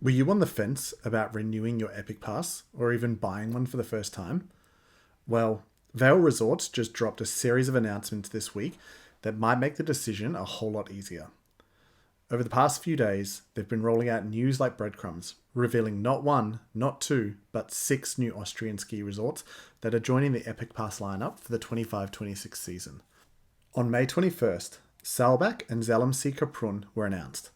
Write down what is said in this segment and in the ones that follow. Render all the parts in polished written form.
Were you on the fence about renewing your Epic Pass or even buying one for the first time? Well, Vail Resorts just dropped a series of announcements this week that might make the decision a whole lot easier. Over the past few days, they've been rolling out news like breadcrumbs, revealing not one, not two, but 6 new Austrian ski resorts that are joining the Epic Pass lineup for the 25-26 season. On May 21st, Saalbach and Zell were announced.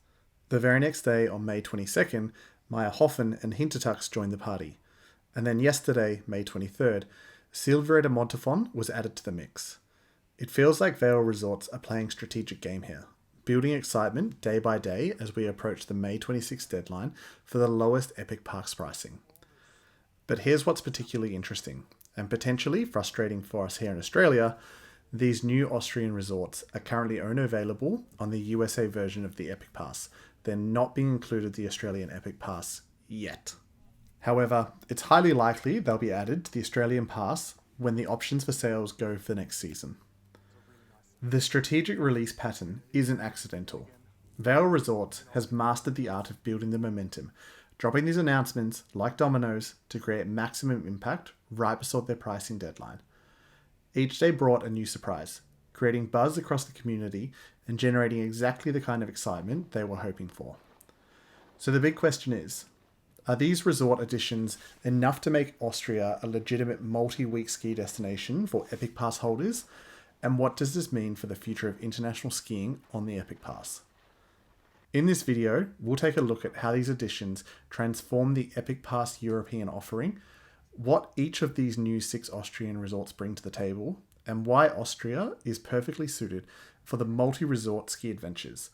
The very next day, on May 22nd, Montafon and Hintertux joined the party. And then yesterday, May 23rd, Silvretta Montafon was added to the mix. It feels like Vail Resorts are playing strategic game here, building excitement day by day as we approach the May 26th deadline for the lowest Epic Pass pricing. But here's what's particularly interesting, and potentially frustrating for us here in Australia. These new Austrian resorts are currently only available on the USA version of the Epic Pass. They're not being included the Australian Epic Pass yet. However, it's highly likely they'll be added to the Australian Pass when the options for sales go for the next season. The strategic release pattern isn't accidental. Vail Resorts has mastered the art of building the momentum, dropping these announcements like dominoes to create maximum impact right beside their pricing deadline. Each day brought a new surprise, creating buzz across the community and generating exactly the kind of excitement they were hoping for. So the big question is, are these resort additions enough to make Austria a legitimate multi-week ski destination for Epic Pass holders? And what does this mean for the future of international skiing on the Epic Pass? In this video, we'll take a look at how these additions transform the Epic Pass European offering, what each of these new 6 Austrian resorts bring to the table, and why Austria is perfectly suited for the multi-resort ski adventures.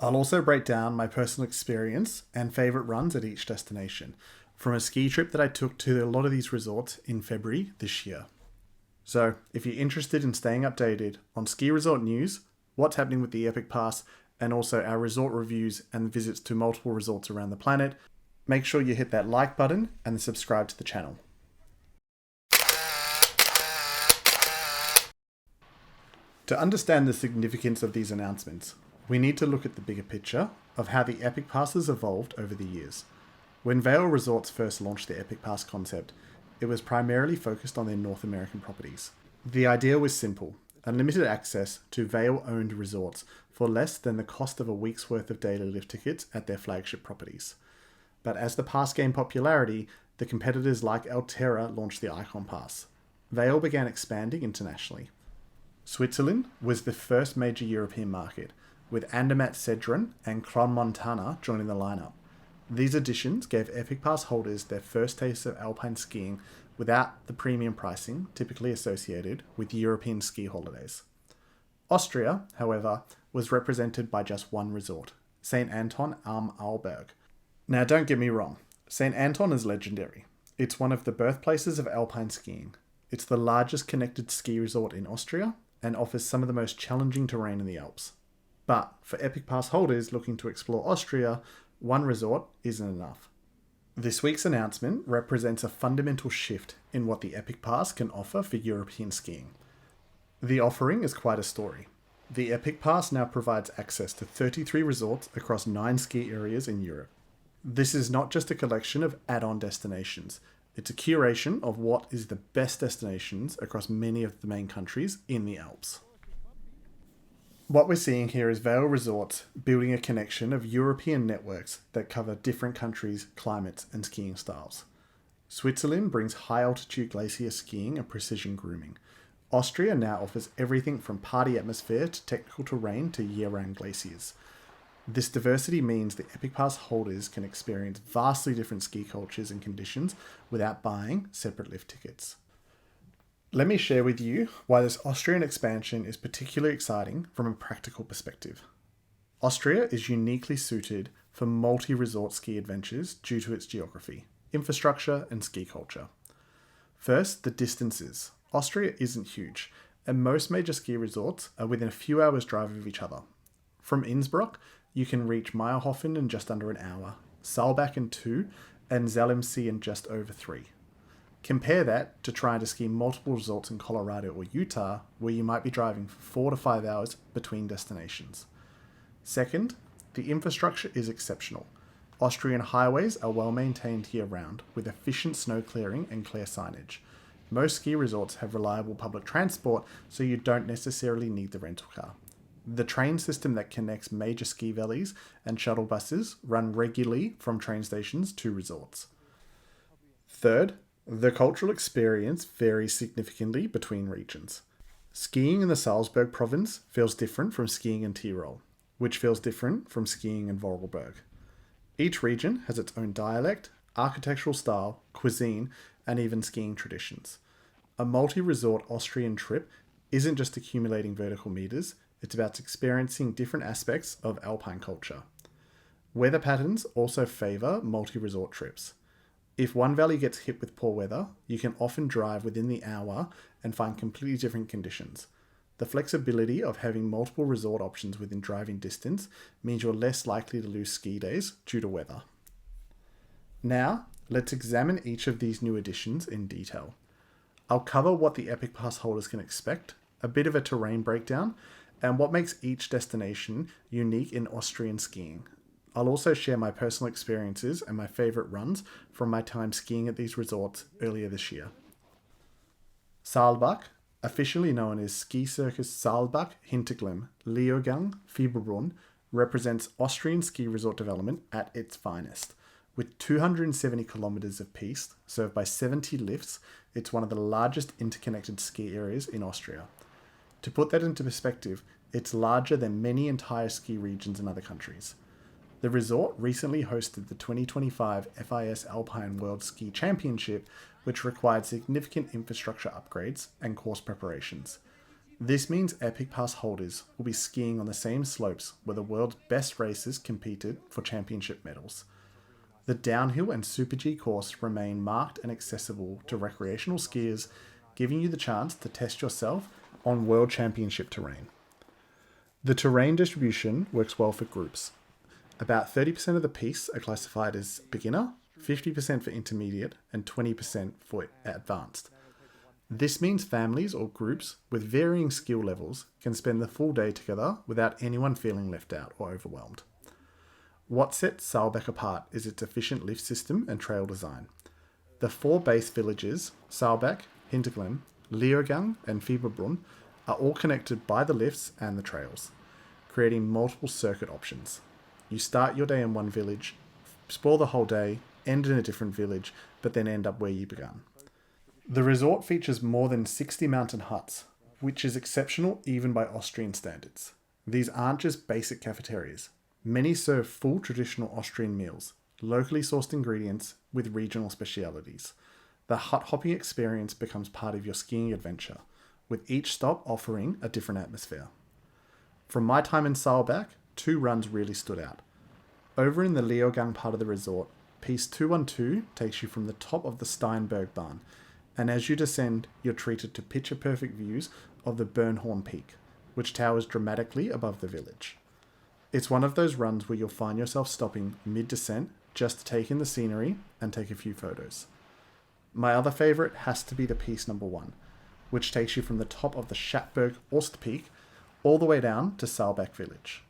I'll also break down my personal experience and favourite runs at each destination, from a ski trip that I took to a lot of these resorts in February this year. So, if you're interested in staying updated on ski resort news, what's happening with the Epic Pass, and also our resort reviews and visits to multiple resorts around the planet, make sure you hit that like button and subscribe to the channel. To understand the significance of these announcements, we need to look at the bigger picture of how the Epic Pass has evolved over the years. When Vail Resorts first launched the Epic Pass concept, it was primarily focused on their North American properties. The idea was simple: unlimited access to Vail-owned resorts for less than the cost of a week's worth of daily lift tickets at their flagship properties. But as the pass gained popularity, the competitors like Alterra launched the Icon Pass. Vail began expanding internationally. Switzerland was the first major European market, with Andermatt Sedrun and Crans-Montana joining the lineup. These additions gave Epic Pass holders their first taste of alpine skiing without the premium pricing typically associated with European ski holidays. Austria, however, was represented by just one resort, St. Anton am Arlberg. Now don't get me wrong, St. Anton is legendary. It's one of the birthplaces of alpine skiing. It's the largest connected ski resort in Austria and offers some of the most challenging terrain in the Alps. But for Epic Pass holders looking to explore Austria, one resort isn't enough. This week's announcement represents a fundamental shift in what the Epic Pass can offer for European skiing. The offering is quite a story. The Epic Pass now provides access to 33 resorts across 9 ski areas in Europe. This is not just a collection of add-on destinations. It's a curation of what is the best destinations across many of the main countries in the Alps. What we're seeing here is Vail Resorts building a connection of European networks that cover different countries, climates, and skiing styles. Switzerland brings high-altitude glacier skiing and precision grooming. Austria now offers everything from party atmosphere to technical terrain to year-round glaciers. This diversity means the Epic Pass holders can experience vastly different ski cultures and conditions without buying separate lift tickets. Let me share with you why this Austrian expansion is particularly exciting from a practical perspective. Austria is uniquely suited for multi-resort ski adventures due to its geography, infrastructure, and ski culture. First, the distances. Austria isn't huge, and most major ski resorts are within a few hours' drive of each other. From Innsbruck, you can reach Montafon in just under an hour, Saalbach in 2, and Zell in just over 3. Compare that to trying to ski multiple resorts in Colorado or Utah, where you might be driving for 4 to 5 hours between destinations. Second, the infrastructure is exceptional. Austrian highways are well maintained year-round, with efficient snow clearing and clear signage. Most ski resorts have reliable public transport, so you don't necessarily need the rental car. The train system that connects major ski valleys and shuttle buses run regularly from train stations to resorts. Third, the cultural experience varies significantly between regions. Skiing in the Salzburg province feels different from skiing in Tyrol, which feels different from skiing in Vorarlberg. Each region has its own dialect, architectural style, cuisine, and even skiing traditions. A multi-resort Austrian trip isn't just accumulating vertical meters, it's about experiencing different aspects of alpine culture. Weather patterns also favour multi-resort trips. If one valley gets hit with poor weather, you can often drive within the hour and find completely different conditions. The flexibility of having multiple resort options within driving distance means you're less likely to lose ski days due to weather. Now, let's examine each of these new additions in detail. I'll cover what the Epic Pass holders can expect, a bit of a terrain breakdown, and what makes each destination unique in Austrian skiing. I'll also share my personal experiences and my favourite runs from my time skiing at these resorts earlier this year. Saalbach, officially known as Ski Circus Saalbach Hinterglemm Leogang Fieberbrunn, represents Austrian ski resort development at its finest. With 270 kilometres of piste, served by 70 lifts, it's one of the largest interconnected ski areas in Austria. To put that into perspective, it's larger than many entire ski regions in other countries. The resort recently hosted the 2025 FIS Alpine World Ski Championship, which required significant infrastructure upgrades and course preparations. This means Epic Pass holders will be skiing on the same slopes where the world's best racers competed for championship medals. The downhill and Super G course remain marked and accessible to recreational skiers, giving you the chance to test yourself on World Championship terrain. The terrain distribution works well for groups. About 30% of the pistes are classified as beginner, 50% for intermediate, and 20% for advanced. This means families or groups with varying skill levels can spend the full day together without anyone feeling left out or overwhelmed. What sets Saalbach apart is its efficient lift system and trail design. The four base villages, Saalbach, Hinterglemm, Leogang, and Fieberbrunn, are all connected by the lifts and the trails, creating multiple circuit options. You start your day in one village, explore the whole day, end in a different village, but then end up where you began. The resort features more than 60 mountain huts, which is exceptional even by Austrian standards. These aren't just basic cafeterias. Many serve full traditional Austrian meals, locally sourced ingredients with regional specialities. The hut hopping experience becomes part of your skiing adventure, with each stop offering a different atmosphere. From my time in Saalbach, two runs really stood out. Over in the Leogang part of the resort, Piste 212 takes you from the top of the Steinberg Bahn, and as you descend, you're treated to picture-perfect views of the Bernhorn Peak, which towers dramatically above the village. It's one of those runs where you'll find yourself stopping mid-descent just to take in the scenery and take a few photos. My other favourite has to be the Piste number 1, which takes you from the top of the Schattberg Ost Peak all the way down to Saalbach village.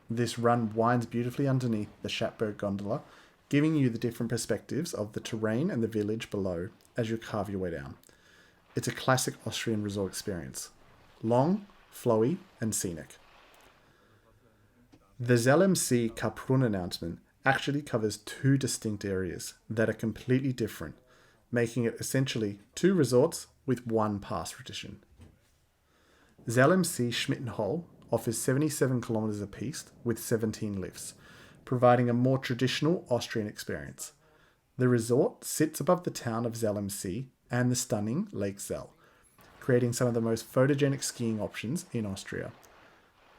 This run winds beautifully underneath the Schattberg gondola, giving you the different perspectives of the terrain and the village below as you carve your way down. It's a classic Austrian resort experience. Long, flowy, and scenic. The Zell MC Kaprun announcement actually covers two distinct areas that are completely different, making it essentially two resorts with one pass tradition. Zell MC Schmittenhall offers 77 kilometres of piste with 17 lifts, providing a more traditional Austrian experience. The resort sits above the town of Zell MC and the stunning Lake Zell, creating some of the most photogenic skiing options in Austria.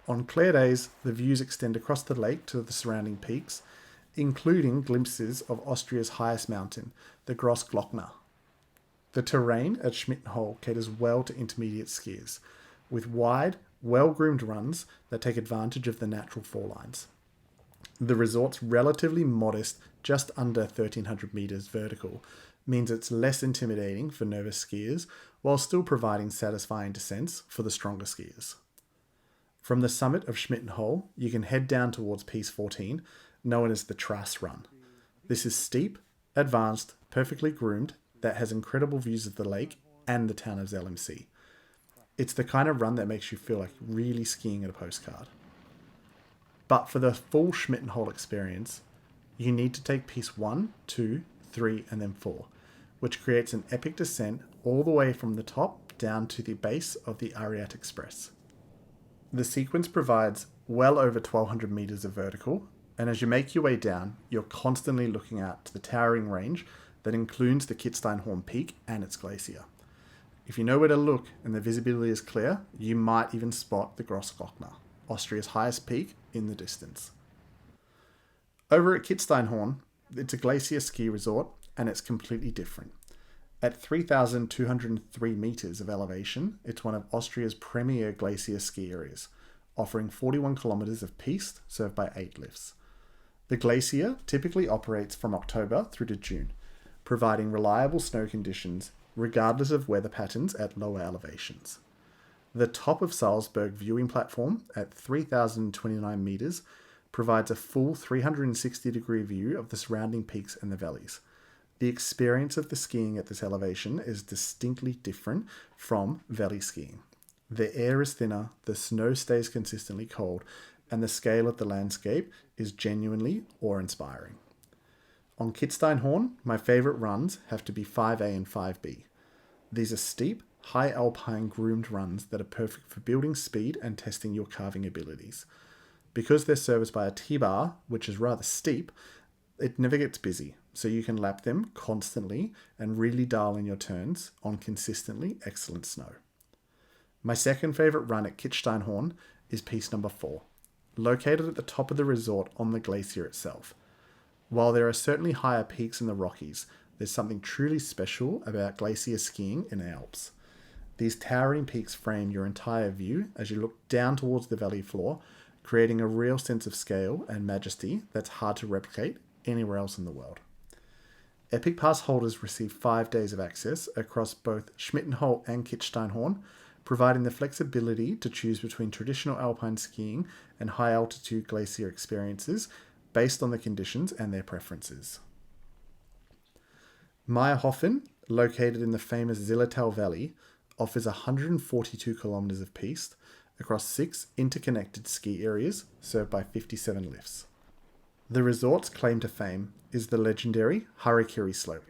On clear days, the views extend across the lake to the surrounding peaks, including glimpses of Austria's highest mountain, the Grossglockner. The terrain at Schmittenhall caters well to intermediate skiers, with wide, well-groomed runs that take advantage of the natural fall lines. The resort's relatively modest, just under 1,300 metres vertical, means it's less intimidating for nervous skiers, while still providing satisfying descents for the stronger skiers. From the summit of Schmittenhall, you can head down towards Piste 14, known as the Trass Run. This is steep, advanced, perfectly groomed, that has incredible views of the lake and the town of Zell. It's the kind of run that makes you feel like really skiing at a postcard. But for the full Schmittenhole experience, you need to take piece 1, 2, 3, and then 4, which creates an epic descent all the way from the top down to the base of the Ariat Express. The sequence provides well over 1,200 meters of vertical, and as you make your way down, you're constantly looking out to the towering range that includes the Kitzsteinhorn Peak and its glacier. If you know where to look and the visibility is clear, you might even spot the Grossglockner, Austria's highest peak, in the distance. Over at Kitzsteinhorn, it's a glacier ski resort and it's completely different. At 3,203 meters of elevation, it's one of Austria's premier glacier ski areas, offering 41 kilometers of piste served by 8 lifts. The glacier typically operates from October through to June, providing reliable snow conditions regardless of weather patterns at lower elevations. The top of Salzburg viewing platform at 3,029 meters provides a full 360-degree view of the surrounding peaks and the valleys. The experience of the skiing at this elevation is distinctly different from valley skiing. The air is thinner, the snow stays consistently cold, and the scale of the landscape is genuinely awe-inspiring. On Kitzsteinhorn, my favourite runs have to be 5A and 5B. These are steep, high alpine groomed runs that are perfect for building speed and testing your carving abilities. Because they're serviced by a T-bar, which is rather steep, it never gets busy, so you can lap them constantly and really dial in your turns on consistently excellent snow. My second favourite run at Kitzsteinhorn is piece number 4, located at the top of the resort on the glacier itself. While there are certainly higher peaks in the Rockies, there's something truly special about glacier skiing in the Alps. These towering peaks frame your entire view as you look down towards the valley floor, creating a real sense of scale and majesty that's hard to replicate anywhere else in the world. Epic Pass holders receive 5 days of access across both Schmittenhole and Kitzsteinhorn, providing the flexibility to choose between traditional alpine skiing and high-altitude glacier experiences based on the conditions and their preferences. Meyerhofen, located in the famous Zillertal Valley, offers 142 kilometers of piste across 6 interconnected ski areas served by 57 lifts. The resort's claim to fame is the legendary Harakiri Slope,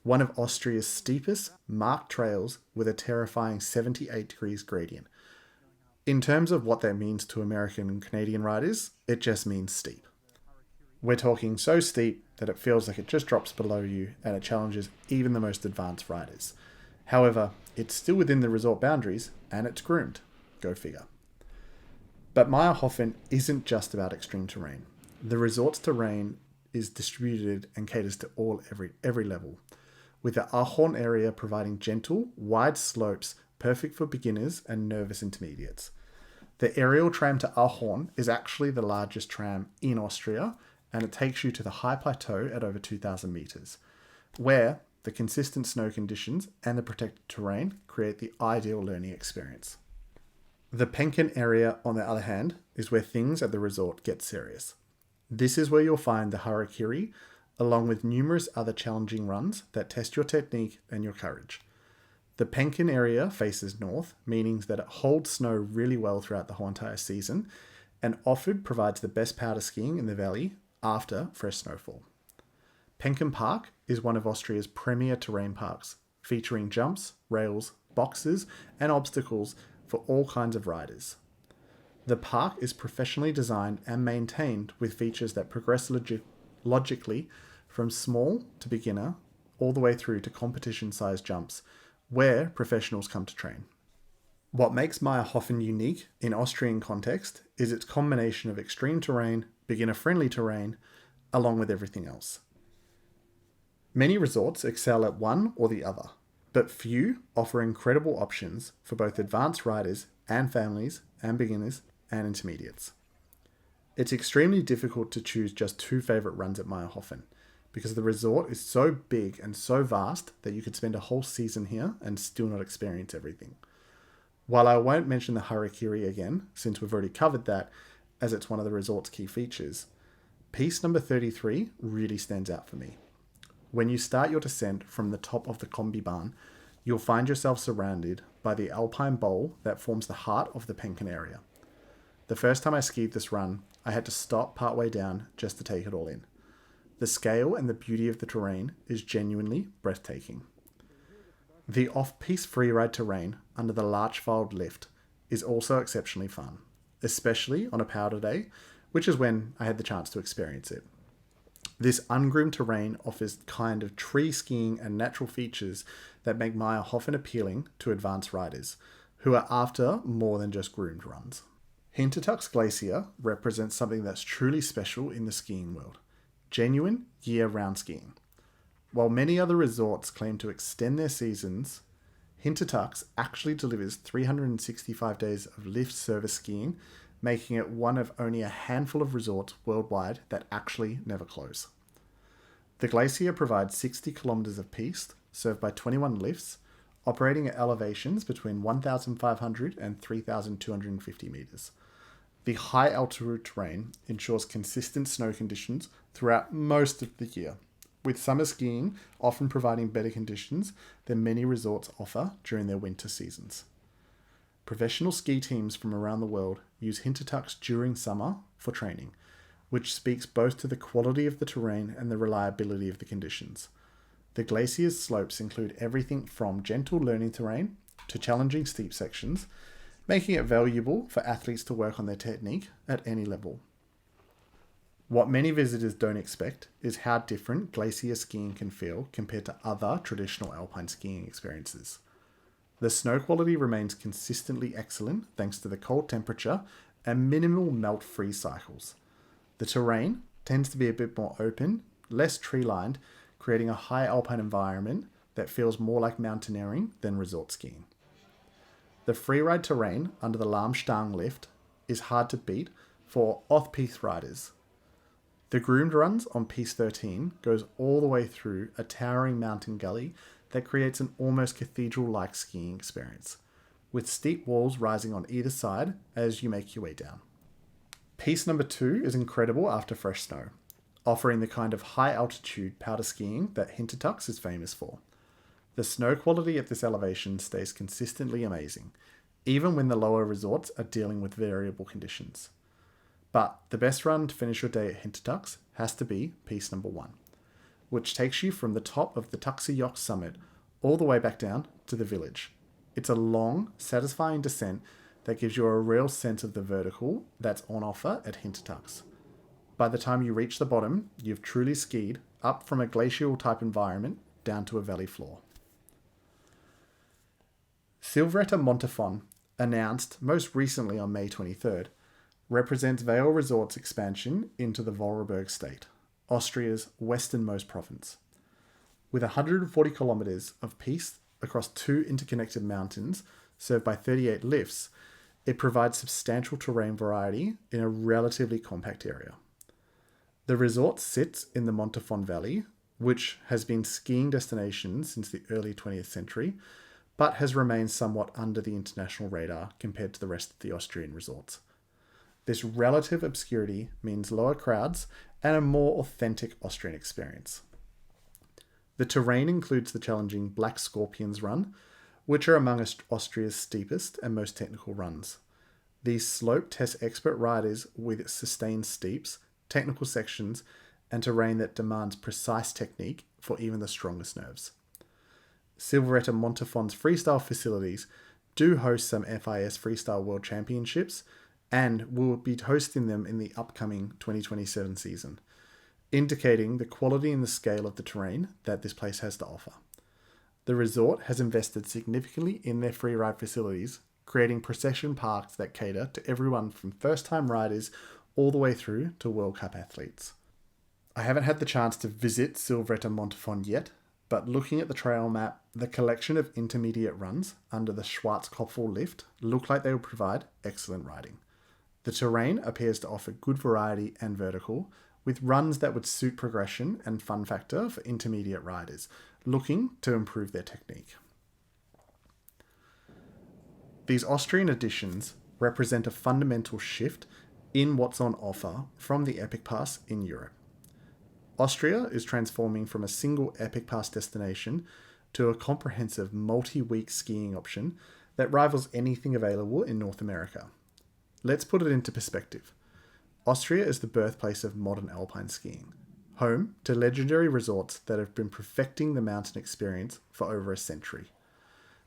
one of Austria's steepest marked trails with a terrifying 78 degrees gradient. In terms of what that means to American and Canadian riders, it just means steep. We're talking so steep that it feels like it just drops below you and it challenges even the most advanced riders. However, it's still within the resort boundaries and it's groomed. Go figure. But Meyerhofen isn't just about extreme terrain. The resort's terrain is distributed and caters to every level, with the Ahorn area providing gentle, wide slopes perfect for beginners and nervous intermediates. The aerial tram to Ahorn is actually the largest tram in Austria, and it takes you to the high plateau at over 2,000 meters, where the consistent snow conditions and the protected terrain create the ideal learning experience. The Penken area, on the other hand, is where things at the resort get serious. This is where you'll find the Harakiri, along with numerous other challenging runs that test your technique and your courage. The Penken area faces north, meaning that it holds snow really well throughout the whole entire season, and often provides the best powder skiing in the valley after fresh snowfall. Penken Park is one of Austria's premier terrain parks, featuring jumps, rails, boxes, and obstacles for all kinds of riders. The park is professionally designed and maintained with features that progress logically from small to beginner all the way through to competition-sized jumps where professionals come to train. What makes Meyerhofen unique in Austrian context is its combination of extreme terrain, beginner-friendly terrain, along with everything else. Many resorts excel at one or the other, but few offer incredible options for both advanced riders and families and beginners and intermediates. It's extremely difficult to choose just 2 favourite runs at Meyerhofen because the resort is so big and so vast that you could spend a whole season here and still not experience everything. While I won't mention the Harakiri again, since we've already covered that, as it's one of the resort's key features, Piece number 33 really stands out for me. When you start your descent from the top of the Combi Bahn, you'll find yourself surrounded by the alpine bowl that forms the heart of the Penken area. The first time I skied this run, I had to stop partway down just to take it all in. The scale and the beauty of the terrain is genuinely breathtaking. The off-piste freeride terrain under the Larchwald lift is also exceptionally fun, especially on a powder day, which is when I had the chance to experience it. This ungroomed terrain offers kind of tree skiing and natural features that make Meyerhofen appealing to advanced riders, who are after more than just groomed runs. Hintertux Glacier represents something that's truly special in the skiing world. Genuine year-round skiing. While many other resorts claim to extend their seasons, Hintertux actually delivers 365 days of lift service skiing, making it one of only a handful of resorts worldwide that actually never close. The glacier provides 60 kilometres of piste, served by 21 lifts, operating at elevations between 1,500 and 3,250 metres. The high altitude terrain ensures consistent snow conditions throughout most of the year, with summer skiing often providing better conditions than many resorts offer during their winter seasons. Professional ski teams from around the world use Hintertux during summer for training, which speaks both to the quality of the terrain and the reliability of the conditions. The glacier's slopes include everything from gentle learning terrain to challenging steep sections, making it valuable for athletes to work on their technique at any level. What many visitors don't expect is how different glacier skiing can feel compared to other traditional alpine skiing experiences. The snow quality remains consistently excellent thanks to the cold temperature and minimal melt-freeze cycles. The terrain tends to be a bit more open, less tree-lined, creating a high alpine environment that feels more like mountaineering than resort skiing. The freeride terrain under the Lammstang lift is hard to beat for off-piste riders. The groomed runs on Piste 13 goes all the way through a towering mountain gully that creates an almost cathedral-like skiing experience, with steep walls rising on either side as you make your way down. Piste number 2 is incredible after fresh snow, offering the kind of high-altitude powder skiing that Hintertux is famous for. The snow quality at this elevation stays consistently amazing, even when the lower resorts are dealing with variable conditions. But the best run to finish your day at Hintertux has to be Piste number 1, which takes you from the top of the Tuxejoch summit all the way back down to the village. It's a long, satisfying descent that gives you a real sense of the vertical that's on offer at Hintertux. By the time you reach the bottom, you've truly skied up from a glacial type environment down to a valley floor. Silvretta Montafon, announced most recently on May 23rd, represents Vail Resorts' expansion into the Vorarlberg state, Austria's westernmost province. With 140 kilometres of piste across 2 interconnected mountains served by 38 lifts, it provides substantial terrain variety in a relatively compact area. The resort sits in the Montafon Valley, which has been skiing destination since the early 20th century, but has remained somewhat under the international radar compared to the rest of the Austrian resorts. This relative obscurity means lower crowds and a more authentic Austrian experience. The terrain includes the challenging Black Scorpions run, which are among Austria's steepest and most technical runs. These slope test expert riders with sustained steeps, technical sections, and terrain that demands precise technique for even the strongest nerves. Silvretta Montafon's freestyle facilities do host some FIS Freestyle World Championships, and will be hosting them in the upcoming 2027 season, indicating the quality and the scale of the terrain that this place has to offer. The resort has invested significantly in their freeride facilities, creating procession parks that cater to everyone from first-time riders all the way through to World Cup athletes. I haven't had the chance to visit Silvretta Montafon yet, but looking at the trail map, the collection of intermediate runs under the Schwarzkopfel lift look like they will provide excellent riding. The terrain appears to offer good variety and vertical, with runs that would suit progression and fun factor for intermediate riders looking to improve their technique. These Austrian additions represent a fundamental shift in what's on offer from the Epic Pass in Europe. Austria is transforming from a single Epic Pass destination to a comprehensive multi-week skiing option that rivals anything available in North America. Let's put it into perspective. Austria is the birthplace of modern alpine skiing, home to legendary resorts that have been perfecting the mountain experience for over a century.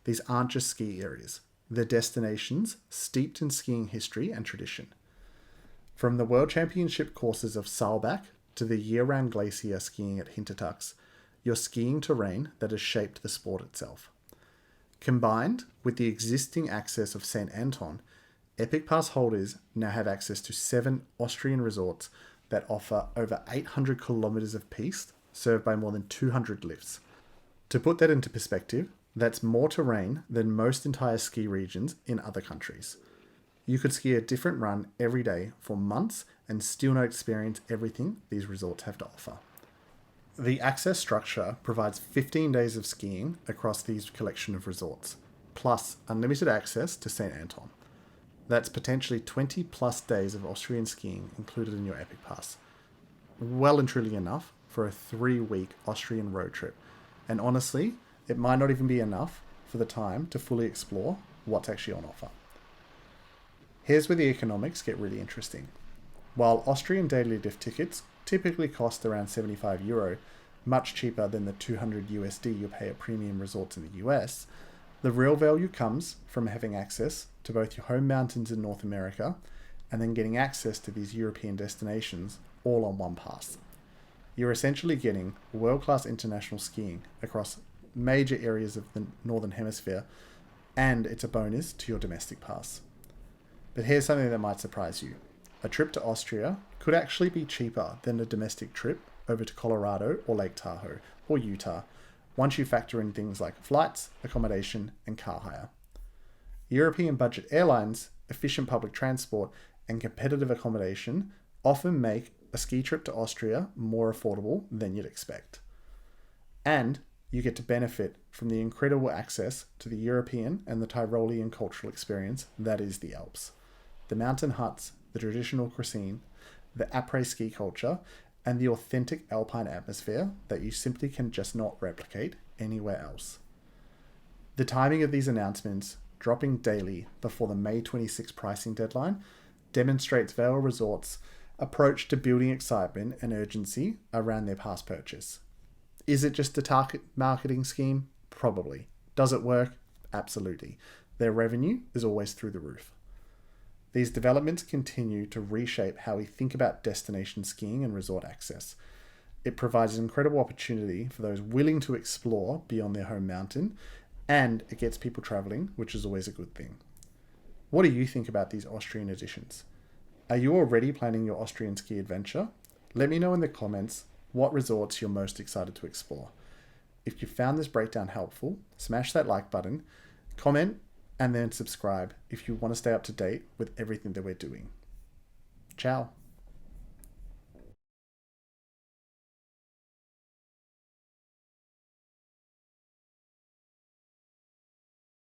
These aren't just ski areas, they're destinations steeped in skiing history and tradition. From the World Championship courses of Saalbach to the year-round glacier skiing at Hintertux, you're skiing terrain that has shaped the sport itself. Combined with the existing access of St. Anton, Epic Pass holders now have access to 7 Austrian resorts that offer over 800 kilometres of piste, served by more than 200 lifts. To put that into perspective, that's more terrain than most entire ski regions in other countries. You could ski a different run every day for months and still not experience everything these resorts have to offer. The access structure provides 15 days of skiing across these collection of resorts, plus unlimited access to St. Anton. That's potentially 20 plus days of Austrian skiing included in your Epic Pass. Well and truly enough for a 3-week Austrian road trip. And honestly, it might not even be enough for the time to fully explore what's actually on offer. Here's where the economics get really interesting. While Austrian daily lift tickets typically cost around €75, much cheaper than the $200 you pay at premium resorts in the US, the real value comes from having access to both your home mountains in North America and then getting access to these European destinations all on one pass. You're essentially getting world-class international skiing across major areas of the Northern Hemisphere, and it's a bonus to your domestic pass. But here's something that might surprise you. A trip to Austria could actually be cheaper than a domestic trip over to Colorado or Lake Tahoe or Utah, once you factor in things like flights, accommodation, and car hire. European budget airlines, efficient public transport, and competitive accommodation often make a ski trip to Austria more affordable than you'd expect. And you get to benefit from the incredible access to the European and the Tyrolean cultural experience that is the Alps. The mountain huts, the traditional cuisine, the après ski culture, and the authentic alpine atmosphere that you simply can just not replicate anywhere else. The timing of these announcements, dropping daily before the May 26 pricing deadline, demonstrates Vail Resorts' approach to building excitement and urgency around their pass purchase. Is it just a target marketing scheme? Probably. Does it work? Absolutely. Their revenue is always through the roof. These developments continue to reshape how we think about destination skiing and resort access. It provides an incredible opportunity for those willing to explore beyond their home mountain, and it gets people traveling, which is always a good thing. What do you think about these Austrian additions? Are you already planning your Austrian ski adventure? Let me know in the comments what resorts you're most excited to explore. If you found this breakdown helpful, smash that like button, comment, and then subscribe if you want to stay up to date with everything that we're doing. Ciao.